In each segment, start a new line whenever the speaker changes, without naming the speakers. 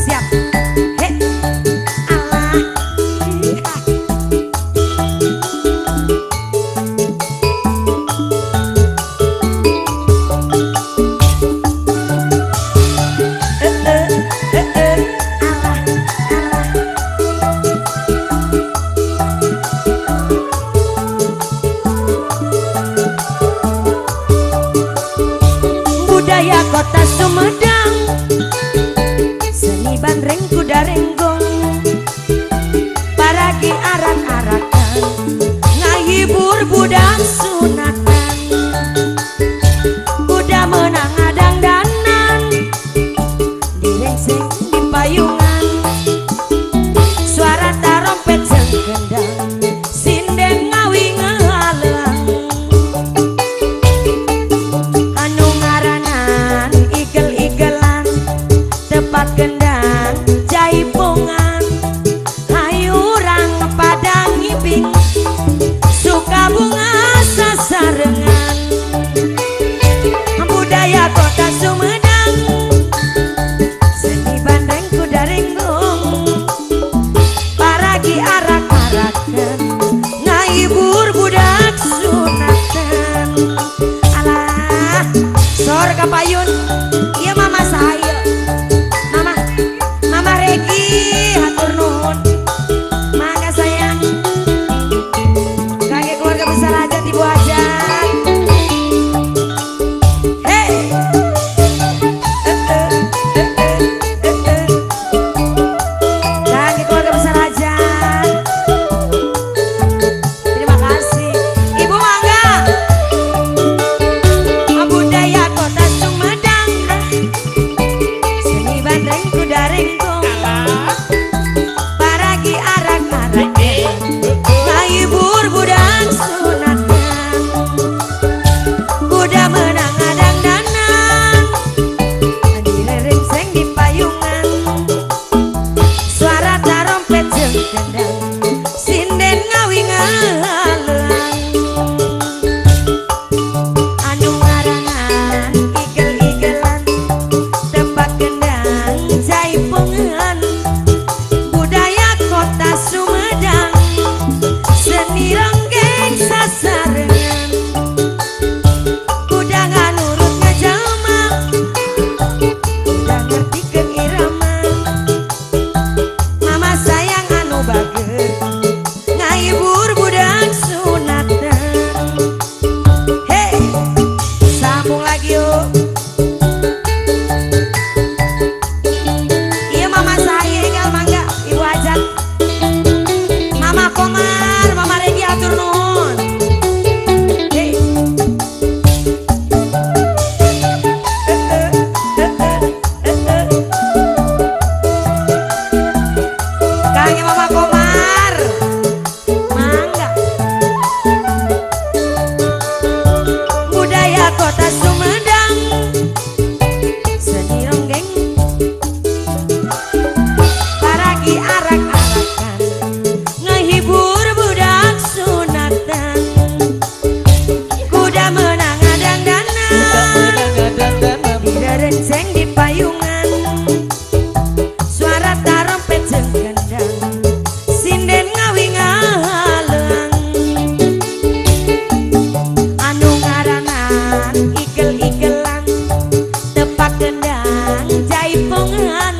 Siap. Hei, Allah. Budaya kota Sumedang, seni bandreng kuda renggong, paragi arak-arakan, ngahibur budak sunatan, kuda menang adang danan, direngseng di payungan, suara tarompet jeung gendang, sinden ngawi ngaleang. Anu ngaranan igel-igelan, tepat gendang jaipongan, hayurang padang ngiping, suka bunga sasarengan. Budaya kota Sumedang, seni bandreng kuda renggong, paragi arak-arakan, ngahibur budak sunatan. Alah, sor kapayun, iya mama saya, mama Regi, hatur nuhun, mangga sayang, kakek keluarga besar aja ibu aja. Hei, kakek keluarga besar aja. Terima kasih, ibu mangga. Budaya kota Sumedang, seni bandreng kuda renggong, paragi arak-arakan, ngahibur budak sunatan, kuda menang adang danan, direngseng di payungan, suara tarompet jeung gendang, sinden ngawi ngaleang. Anu ngaranan igel-igelan, tepat gendang jaipongan, budaya kota Sumedang, seni ronggeng sasarengan, kuda nganurut ngajalma, kuda ngertikeun irama, mama sayang anu bager, ngahibur budak sunatan. Hei, sambung lagi yuk. Iya mama saya enggal mangga ibu ajak, mama Komar, mama Regi atur nuhun. Hei. Kakek mama Komar, mangga. Budaya kota Sumedang, seni ronggeng, paragi arak-arakan, ngehibur budak sunatan, kuda menang adang danan, direngseng di payungan, suara tarompet jeung gendang, sinden ngawi ngaleang. Anu ngaranan igel-igelan, tepak gendang jaipongan,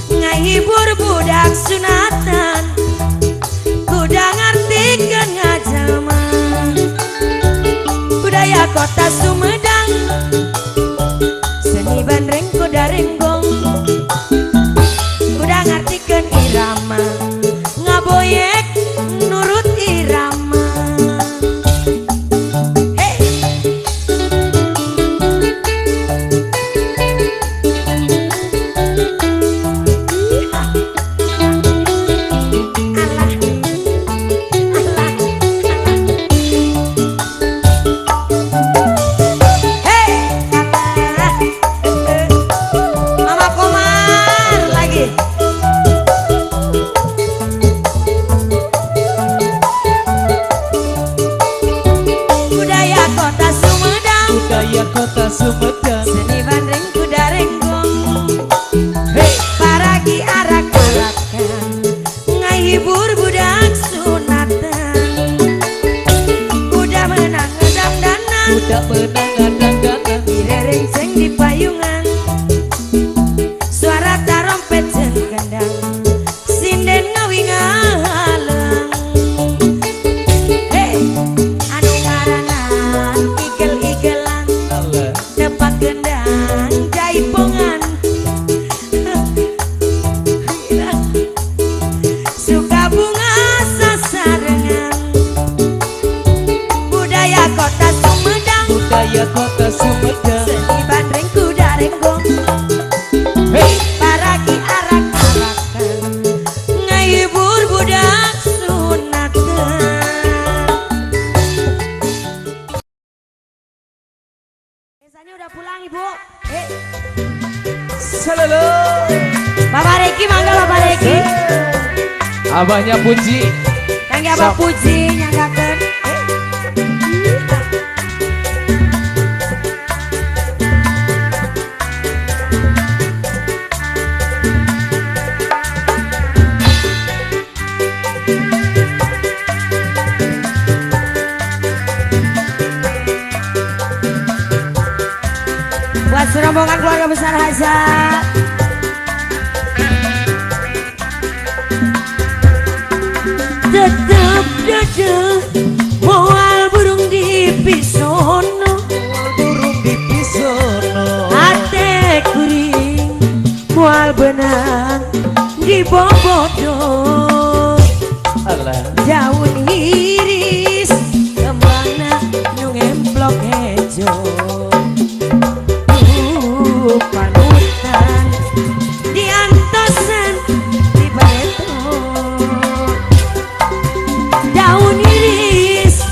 ngahibur budak sunatan, kuda ngartikeun ngajalma. Budaya kota Sumedang, seni bandreng kuda renggong, kuda ngartikeun irama, ngaboyek nurut irama. Hei. Alah, alah. Hei, alah.
salelo.
Bapak Reki mangga Bapak Reki.
Abahnya Puji.
Kangge Abah Puji nyanggakeun. Buat serombongan keluarga besar Hazat. Tetap dada moal burung di pisono,
Burung di pisono.
ate kuring moal benang di bobodo.
Alah.
Daun iris kemana nu ngemplok hejo. Panutan diantosan di bareton. Daun iris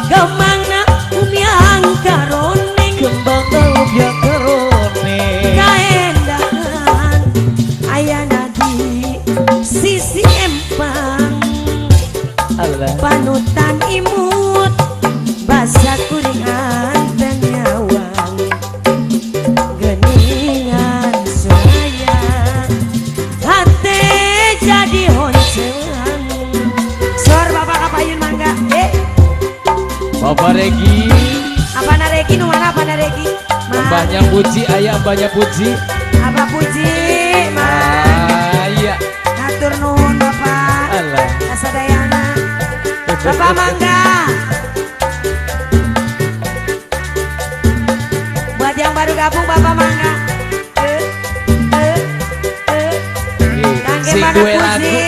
kemana umiang karone.
Kembang ubiang karone.
Kaendahan ayana di sisi empang.
Alah.
Panutan imut basa kuringan dan nyawang. Geningan saya hati jadi honcelan. Sor Bapak Kapayun mangga.
Bapak Regi.
Apa nareki nu mana apa nareki?
Mbahnya Puji, ayah mbahnya Puji.
Apa Puji?
Iya.
Atur nuhun Bapak.
Alah.
Kasadayana. Bapak mangga. Buat yang baru gabung Bapak mangga. Kangge
Sing
mana
duwe lagu.
Puji?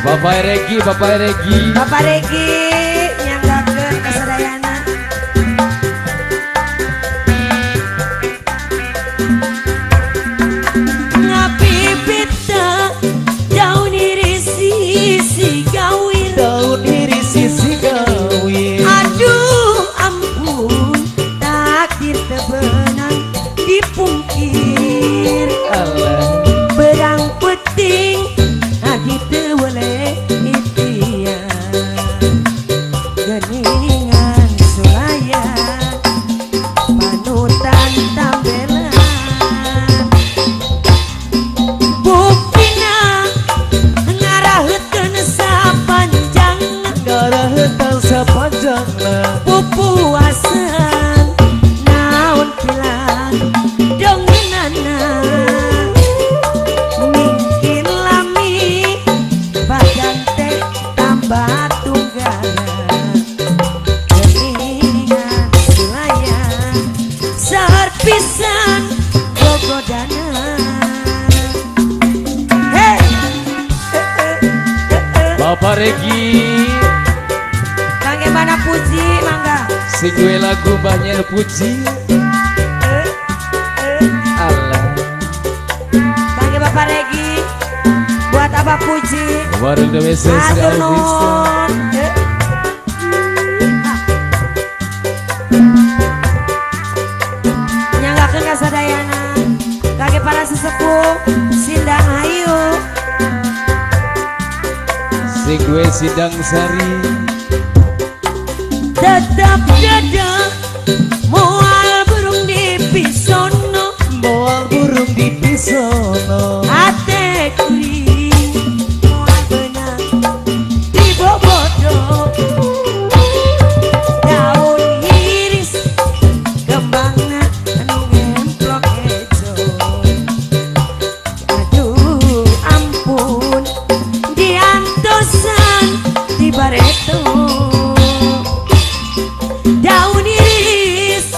Bapak Regi, Bapak Regi.
Bapak Regi nyanggakeun kasadayana. Ngapipita daun iris sisi gawir.
Daun iris sisi gawir.
Aduh ampun takdir tebenang dipungkir.
Alah.
Berang peting adi teu boleh ikhtiar. Geningan sulaya panutan tambelan. Buktina ngaraheutkeun sapanjang
Ngaraheutang sapanjangna.
pupuasan naon pilan dongenana. Mungkin lami badan teh tambah tunggana. Geningan sulaya sahar pisan gogodana. Hey!
Bapak Regi.
Kangge mana Puji mangga.
Sing duwe lagu mbahnya Puji. Alah.
Kangge Bapak Regi. Buat apa Puji?
Warung the West
Atur nuhun. Nyanggakeun kasadayana. Kangge para sesepuh sindang ayu.
Sing duwe Sidang Sari.
Tetap dada moal burung di pisono.
Moal burung di pisono.
Ate kuring moal benang di bobodo. Daun iris kembangna anu ngemplok hejo. Aduh ampun diantosan di bareto. Daun iris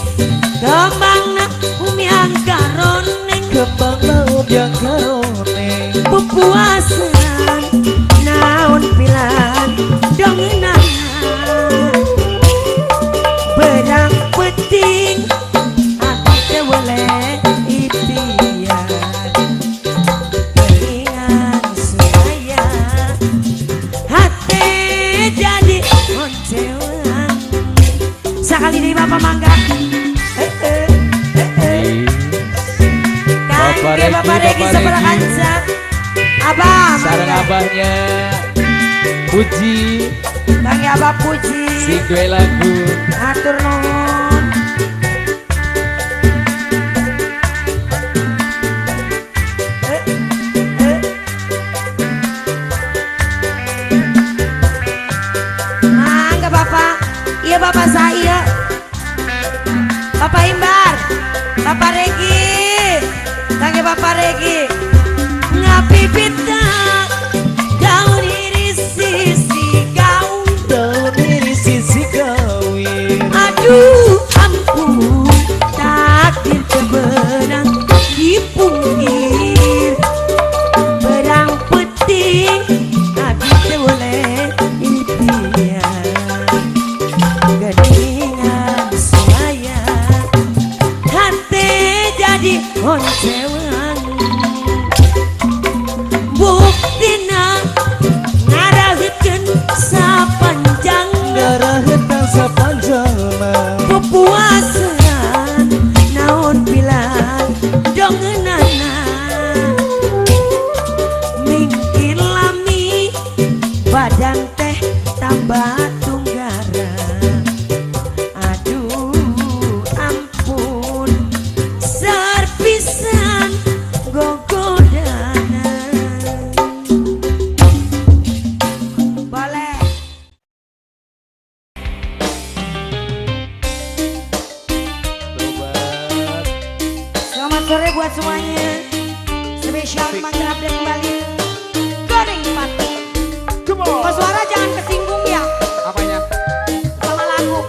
kembangna umiang karone.
Kembang ubiang karone.
Pupuasan naon pilan dongenana. Berang peting hati teu boleh ikhtiar. Geningan sulaya hati jadi oncelan. Sakali deui Bapak mangga. Oke, Bapak Regi sebelah kancah. Abah,
sarang
mangga.
abahnya Puji
Bang Abah Puji.
si gue lagu
Atur nuhun. Mangga Bapak. Iya Bapak saya. Bapak Imbar. Bapak Regi. Tangga Bapak Regi. Ngapi pita daun iris sisi kau.
daun ini sisi kawin.
Aduh ampun, takdir kebenang di punggir berang peting. Abi boleh impian gadingan saya hati jadi oncewan. Buktina ngarahkeun sapanjang
Darah hitam sepanjang
kepuasan naon pilan dongenana mingkir lami badan teh tambah tunggara. Aduh ampun serpisan gogodana. Boleh. Selamat sore buat semuanya. Spesial mangga update kembali. Goreng patut. Kok suara jangan kesinggung ya
Apanya?
sama lagu.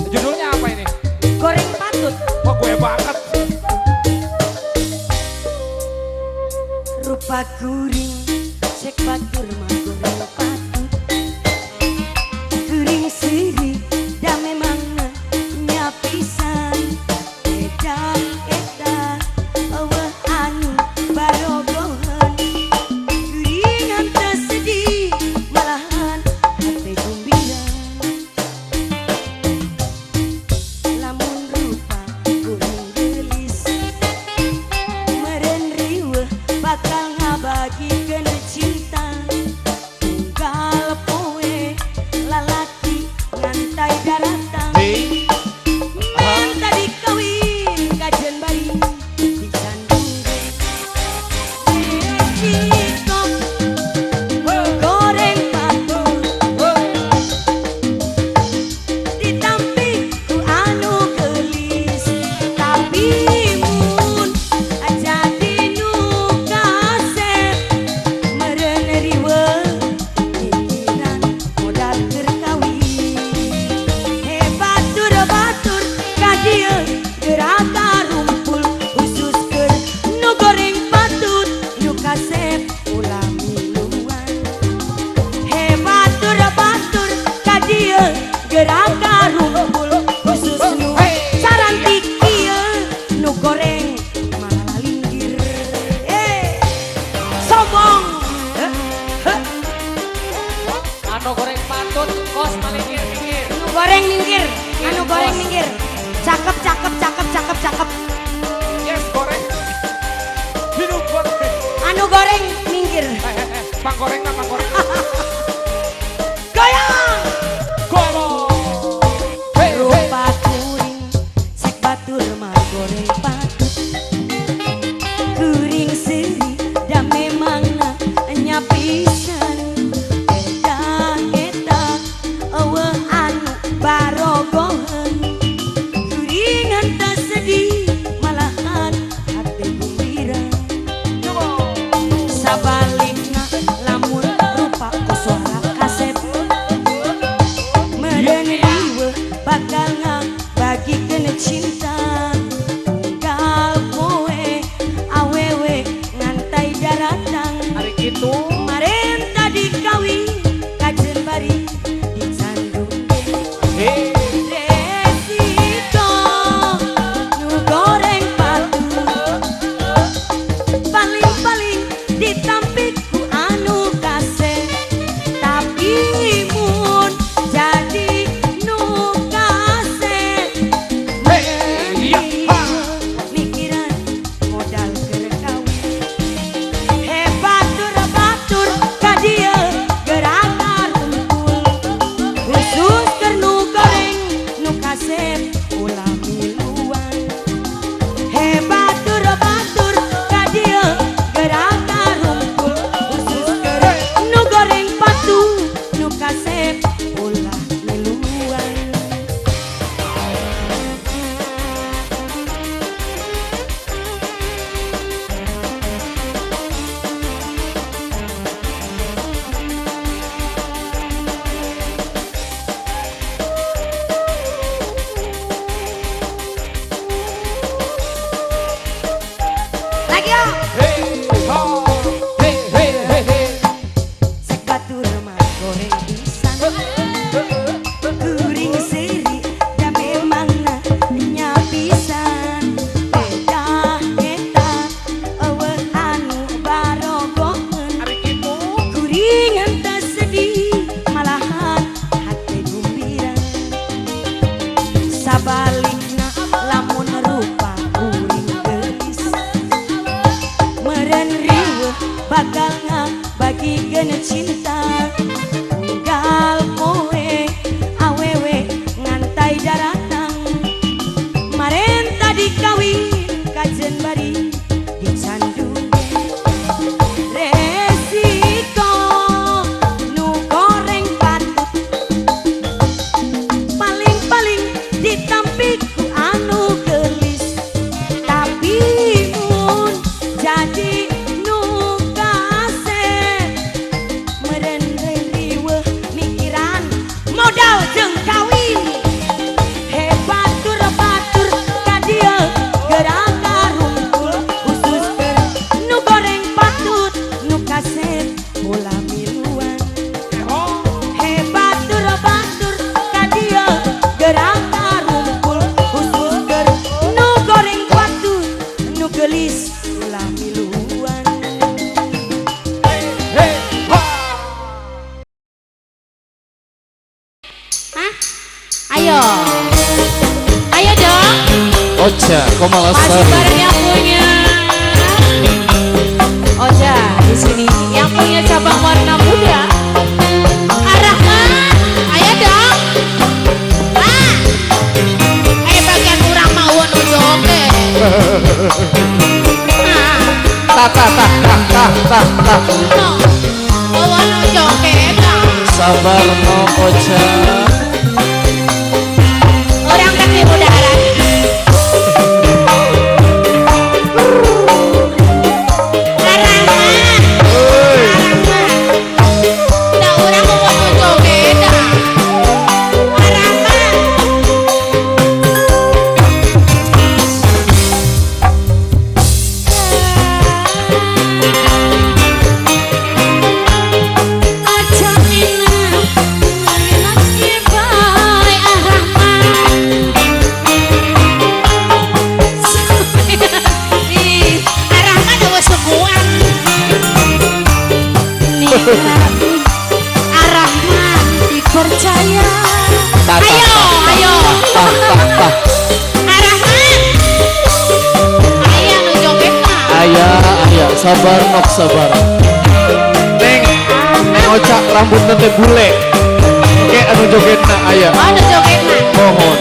Judulnya apa ini?
Goreng patut.
Kok gue banget?
Rupa kuring cek batur mah goreng patut. Kuring siri dan memang nyapisan. Edan edan awah anu barogohan. Kuringan tersedih malahan hati gembira. Lamun rupa kuring gelis meren riweuh bakal ngabagikeun cinta. Tunggal poe lalaki ngantai daratan.
Hei,
Men tadi kawin kajen bari di sandung Cikok goreng patut ditampi ku anu gelis. Tapi mun jadi nu kasep meren riweuh pikiran modal keur kawin. Batur batur kadieu gerata rumpul khusus keur nu goreng patut nu kasep ulah miluan. Batur batur kadieu gerata rumpul khusus nu sarantik ieu nu goreng malah linggir. Sombong.
anu goreng patut, kos malingir minggir.
Anu goreng minggir, anu goreng minggir. Cakep, cakep, cakep, cakep, cakep.
Yes, goreng. Hidup goreng.
Anu goreng minggir.
Pang goreng apa pang goreng?
Goyang.
Gorong. Hei, hei.
Rupa kuring, cek batur mah goreng patut. Kuring seri dan memang nyapisan. Eta eueuh anu barogohan. Kuringan tak sedih malahan hati gembira. Sabalikna lamun Lagi yo.
Hey, ha, hey, hey, hey, hey.
Sebatur mah goreng pisan. Kuring seri da memang nya pisan. Beda eta eueuh anu barogoheun.
Ari kitu.
Kuring henteu sedih malahan hate gumbira. Sabalikna lamun rupa kuring geulis meureun riweuh bakal ngabagikeun cinta. Unggal poe awewe ngantai daratang maren tadi kawin kajen bari dicandu resiko nu goreng patut paling-paling ditampi ku anu gelis tapi mun jadi nu kaset meureun riweuh mikiran modal jeung kawin hebat batur ka dieu gerak karungkul khusus keur nu goreng patut nu kaset bola miluan hebat batur ka dieu gerak karungkul khusus keur nu goreng patut nu gelis bola miluan.
Hey, ha.
Hah? Ayo. Ayo dong.
Ocha, kok malah
Masih
sari.
bareng yang punya Oja di sini. Yang punya cabang warna muda. Arahman. Ayo dong. Ah. Ayo bagian kurang mau oke.
Tah.
No. Mau oke.
Sabar no Ocha.
Orang kaki udara. Arahman. Da urang mau joget dah. Arahman. Aja enak, enak ibai Arahman. Ih, Arahman udah suguhan. Arahman dipercaya. Ayo.
Tah.
Arahman. Ayo nu joget mah.
Aya, sabar nok sabar. Neng Ocha rambut teh bule. Oke, anu jogetna aya.
Oh, nu joget mah.
Mohon.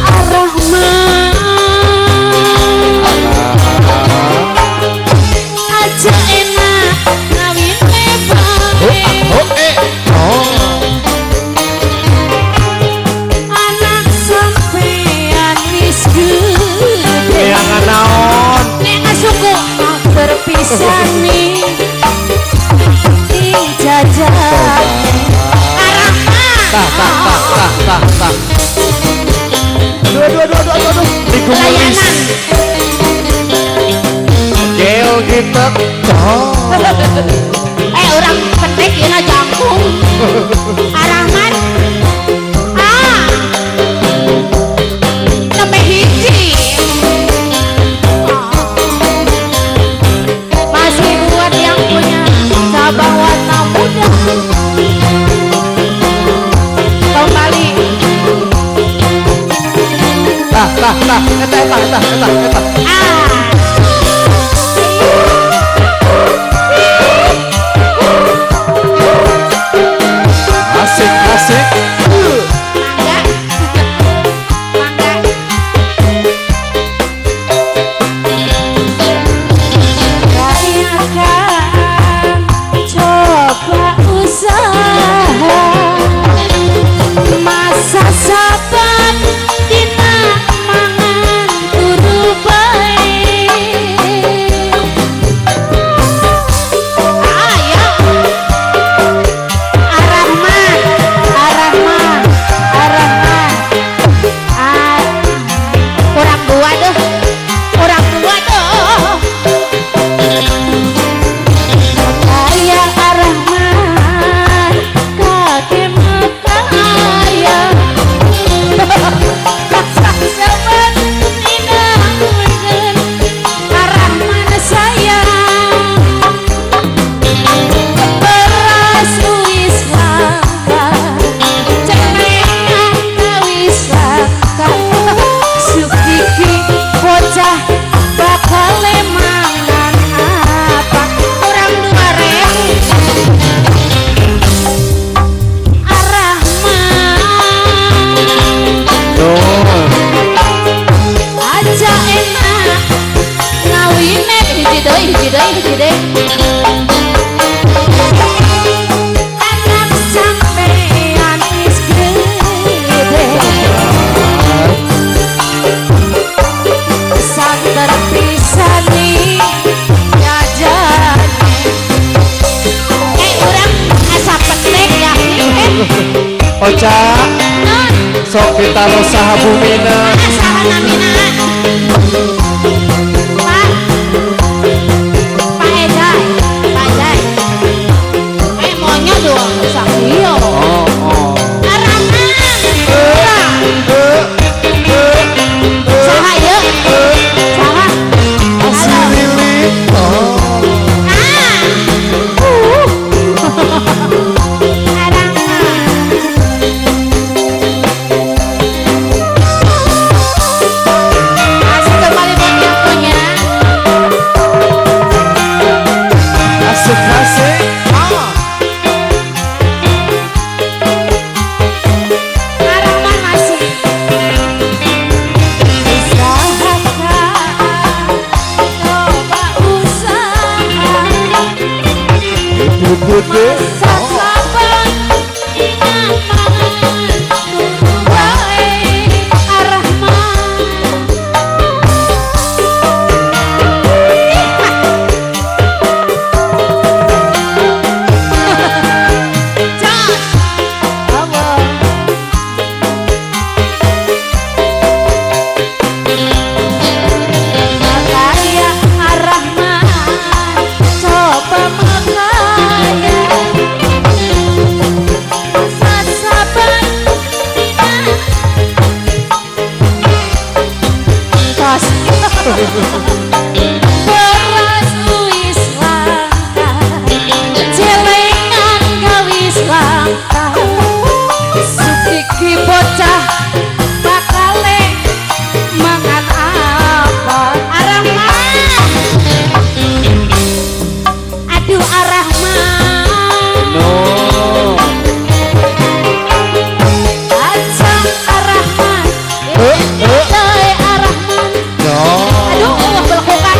Arahman. Aja enak ngawin anak sampean wis gede.
Yang naon?
Nek ngasuku mau berpisah nih ing jajan. Arahman.
Tah. Aduh.
Layanan.
Gel gitu.
Orang petek ya jangkung. Arahman. Nembe hiji. Masih buat yang punya cabang warna muda. Kembali.
Tah. Eta. Asik.
deui hiji deui. Anak sampean geus gede. Santer pisan nih jajane. Urang asa petek ya.
Oca
Non,
sok pitaro saha bumina.
saha namina? Pak. Pak Ejai. Pak Ejai. Maunya doang sakio.
Oh.
Arangan. Saha yeuh? Saha?
Si Lili. Oh.
Asik kembali buat yang punya.
Asik-asik.
Harapan masih. Usahakan, coba usaha.
Bude.
Masa sabar, ingat tunggu wae Ar-Rahman. Jos, Allah. Makaya Ar-Rahman, coba makaya. Masa sabar, tos. Beras wis langka, celengan gawis langka. Sukiki bocah bakale mangan apa? Ar-Rahman. Aduh Ar-Rahman.
No.
Acang Ar-Rahman.
Eh.
Ar-Rahman.
No.
Aduh, belekukan.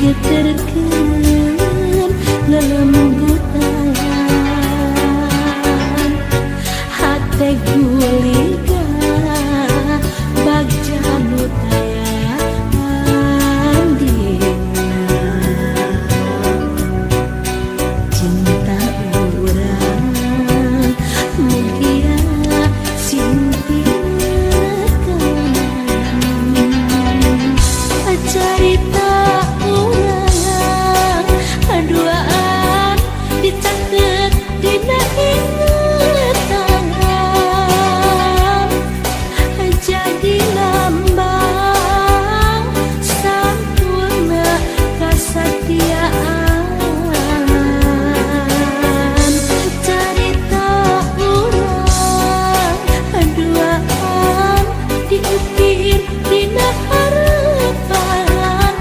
pieterkeun lelembutan hate guliga bagja nu tayang dina cinta urang mugia sintiakan carita urang aduaan dicatet dina ingatan jadi lambang sampurna kasatiaan carita urang aduaan diukir dina harapan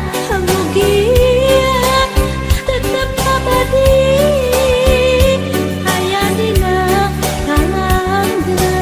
mugia tetep abadi aya dina kalanggengan.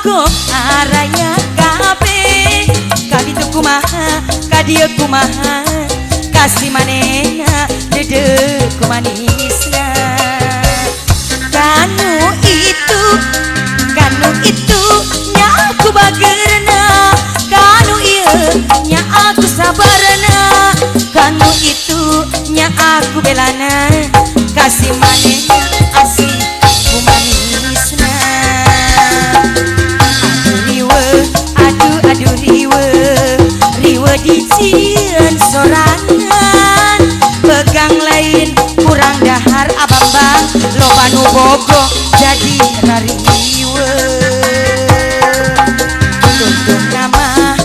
Bogo araya kabeh kaditu kumaha kadieu kumaha kasih manehna dedek kumanisna kanu itu nya aku bagerna kanu ieu nya aku sabarna kanu itu nya aku belana kasih manehna asih kumanisna aduh riwe dicieun sorangan pegang lain kurang dahar abambang loba nu bogo jadi rariwe tuntung nama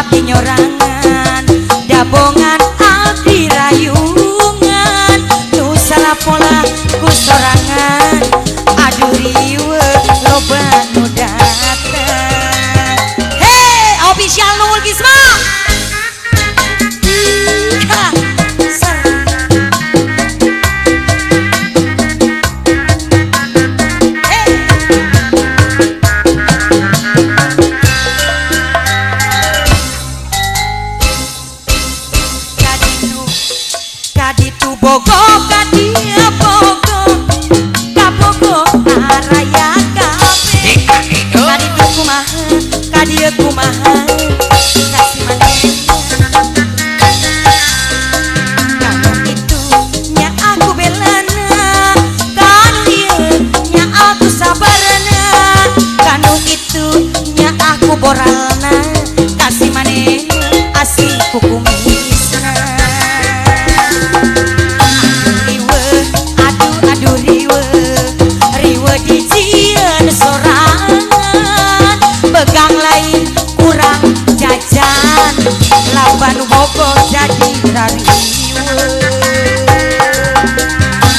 abdi nyorangan dabongan abdi rayungan nu salah pola ku sorangan aduh riwe loba nu datang official Nungul Gisma. Kaditu bogo kadia bogo kabogo araya kabe kaditu kumaha kadia kumaha kasih manehna kanu itu nya aku belana kanu ieu nya aku sabarna kanu itu nya aku boralna kasih manehna asih kukumisna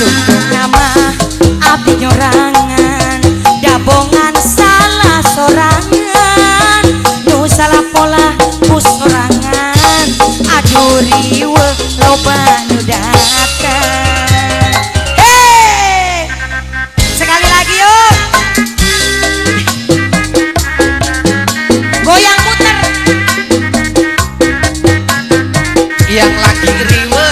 Tuntung nama abdi nyorangan dabongan salah sorangan nu salah pola pus sorangan aduh riwe loba nu datang. Hei sekali lagi yuk goyang muter
yang lagi riwe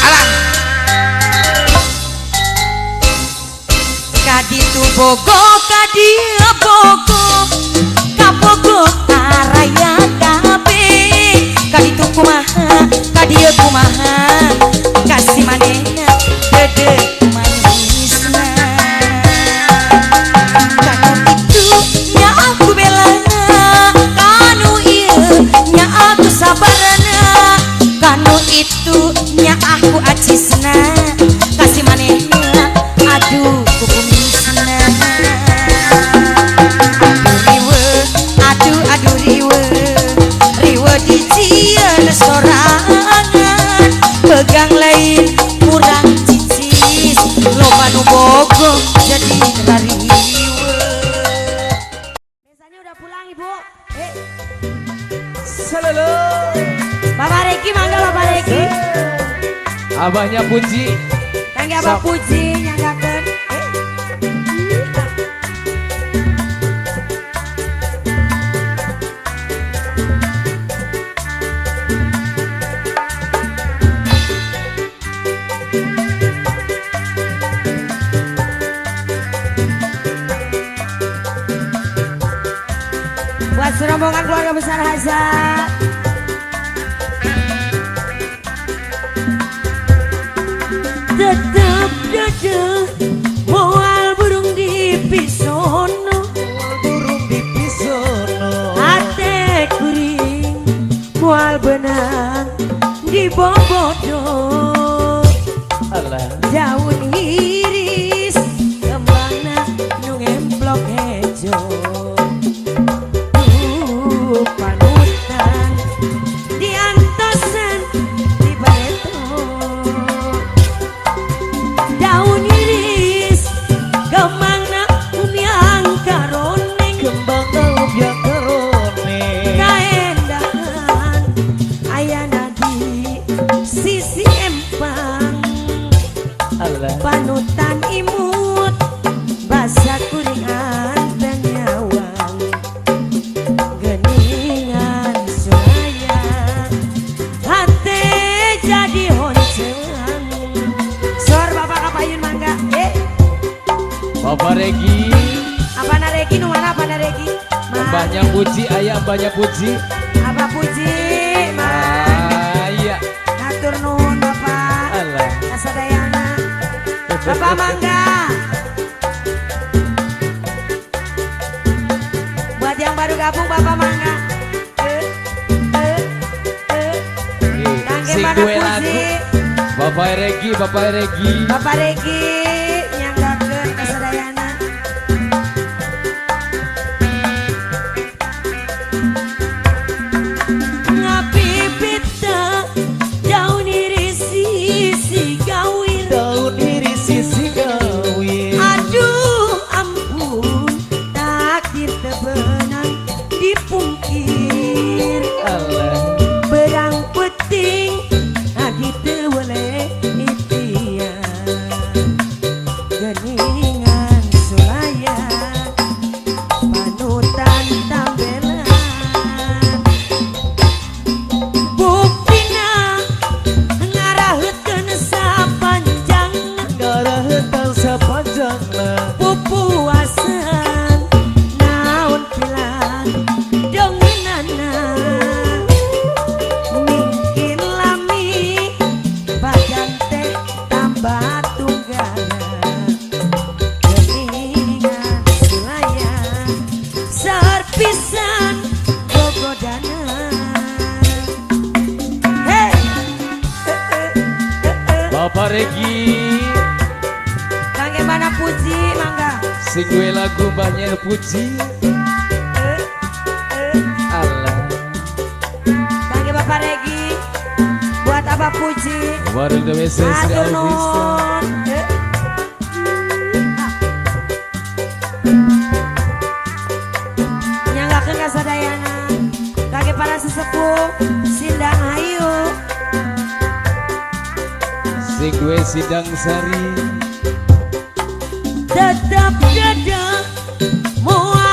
alah
kaditu bogo kadia bogo kabogo araya kabe kaditu kumaha kadia kumaha kasih manehna dede manisna kanu itu nya aku belana kanu ieu nya aku sabarana kanu itu nya aku acisna kasih manehna aduh kukumisna aduh riwe riwe di cieun sorangan pegang lain kurang cicis loba nu bogo jadi rariwe. Biasanya udah pulang ibu.
Salala.
Bapak Reki mangga Bapak Reki.
Abahnya Puji.
Kangge Abah Puji nyanggakeun. Buat serombongan keluarga besar Hazat.
Tetep dede moal burung di pisono,
Burung di pisono.
ate kuring moal benang di bobodo.
Alah.
Daun iris kembangna nu ngemplok hejo. Panutan diantosan di bareto. Daun iris kembangna umyang karone.
Kembang yang kerone.
Kaendahan ayana di sisi empang.
Alah.
Panutan imut basa kuringan dan nyawang geningan suraya hati jadi honceng. Sor bapak kapayun mangga
Bapak Regi.
apa nareki nu mana apa nareki
Mbahnya Puji, ayah mbahnya Puji.
apa puji mah
Iya.
atur nuhun bapak
Alah.
kasadayana bapak mangga buat yang baru gabung bapak mangga Kangge
Sing
mana
dua
puji
lagu. Bapak Regi, Bapak Regi.
Bapak Regi nyanggakeun kasadayana ngapipita daun iris sisi gawin.
Daun iris sisi gawin.
Aduh ampun takdir tebenang dipungkir.
Alah.
Berang peting adi teu boleh itian. Geningan sulaya panutan tambelan. Buktina ngaraheutkeun sapanjangna
Ngaraheutang sapanjangna.
pupuasan naon pilan dongenana mungkin lami badan teh tambah tunggana geningan sulaya sarpisan gogodana. Hey
Bapak Regi.
Kangge mana puji mangga
Sing dua lagu mbahnya Puji. Alah.
Kangge Bapak Regi buat Abah Puji.
Warung DWC Sri
Atur
Alvista.
nuhun. Nyanggakeun kasadayana. Kage para sesepuh Sindang Hayu.
Sing gue Sidang Sari.
Tetap dada moal